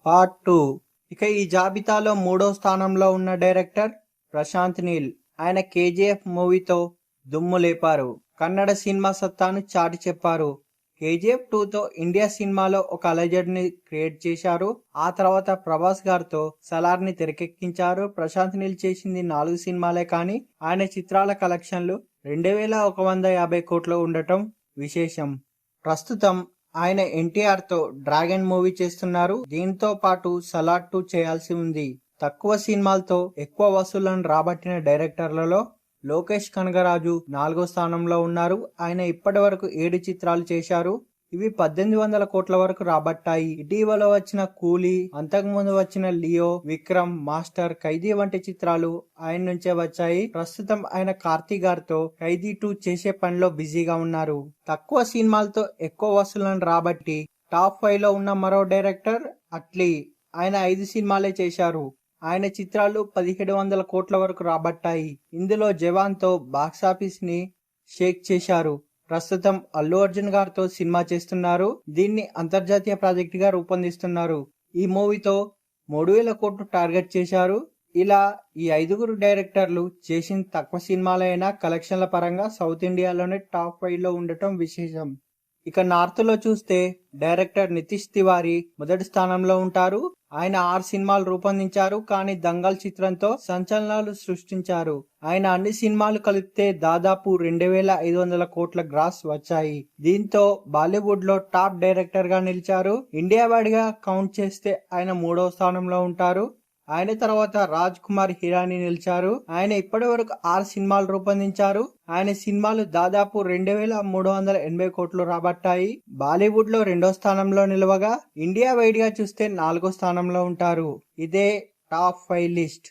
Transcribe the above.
Part 2. ఇక ఈ జాబితాలో మూడో స్థానంలో ఉన్న డైరెక్టర్ ప్రశాంత్ నీల్. ఆయన కేజీఎఫ్ మూవీతో దుమ్ము లేపారు. కన్నడ సినిమా సత్తాను చాటి చెప్పారు. కేజీఎఫ్ 2తో ఇండియా సినిమాలో ఒక అలజడ్ ని క్రియేట్ చేశారు. ఆ తర్వాత ప్రభాస్ గారితో సలార్ ని తెరకెక్కించారు. ప్రశాంత్ నీల్ చేసింది 4 సినిమాలే కానీ ఆయన చిత్రాల కలెక్షన్లు 2150 కోట్లు ఉండటం విశేషం. ప్రస్తుతం ఆయన ఎన్టీఆర్ తో డ్రాగన్ మూవీ చేస్తున్నారు. దీంతో పాటు సలార్ 2 చేయాల్సి ఉంది. తక్కువ సినిమాలతో ఎక్కువ వసూళ్లను రాబట్టిన డైరెక్టర్లలో లోకేష్ కనగరాజు 4వ స్థానంలో ఉన్నారు. ఆయన ఇప్పటి వరకు 7 చిత్రాలు చేశారు. ఇవి 1800 కోట్ల వరకు రాబట్టాయి. ఇటీవల వచ్చిన కూలీ, అంతకుముందు వచ్చిన లియో, విక్రమ్, మాస్టర్, ఖైదీ వంటి చిత్రాలు ఆయన నుంచే వచ్చాయి. ప్రస్తుతం ఆయన కార్తీ గారితో ఖైదీ 2 చేసే పనిలో బిజీగా ఉన్నారు. తక్కువ సినిమాలతో ఎక్కువ వసూళ్లను రాబట్టి టాప్ 5 లో ఉన్న మరో డైరెక్టర్ అట్లీ. ఆయన 5 సినిమాలే చేశారు. ఆయన చిత్రాలు 1700 కోట్ల వరకు రాబట్టాయి. ఇందులో జవాన్ తో బాక్సాఫీస్ ని షేక్ చేశారు. ప్రస్తుతం అల్లు అర్జున్ గారితో సినిమా చేస్తున్నారు. దీన్ని అంతర్జాతీయ ప్రాజెక్ట్ గా రూపొందిస్తున్నారు. ఈ మూవీతో 3000 కోట్లు టార్గెట్ చేశారు. ఇలా ఈ 5గురు డైరెక్టర్లు చేసిన తక్కువ సినిమాలైనా కలెక్షన్ల పరంగా సౌత్ ఇండియాలోనే టాప్ 5 లో ఉండటం విశేషం. ఇక నార్త్ లో చూస్తే డైరెక్టర్ నితీష్ తివారీ మొదటి స్థానంలో ఉంటారు. ఆయన 6 సినిమాలు రూపొందించారు. కానీ దంగల్ చిత్రంతో సంచలనాలు సృష్టించారు. ఆయన అన్ని సినిమాలు కలిపితే దాదాపు 2500 కోట్ల గ్రాస్ వచ్చాయి. దీంతో బాలీవుడ్ లో టాప్ డైరెక్టర్ గా నిలిచారు. ఇండియా వైడ్ గా కౌంట్ చేస్తే ఆయన 3వ స్థానంలో ఉంటారు. ఆయన తర్వాత రాజ్ కుమార్ హిరానీ నిలిచారు. ఆయన ఇప్పటి వరకు 6 సినిమాలు రూపొందించారు. ఆయన సినిమాలు దాదాపు 2380 కోట్లు రాబట్టాయి. బాలీవుడ్ లో 2వ స్థానంలో నిలవగా ఇండియా వైడ్ గా చూస్తే 4వ స్థానంలో ఉంటారు. ఇదే టాప్ 5 లిస్ట్.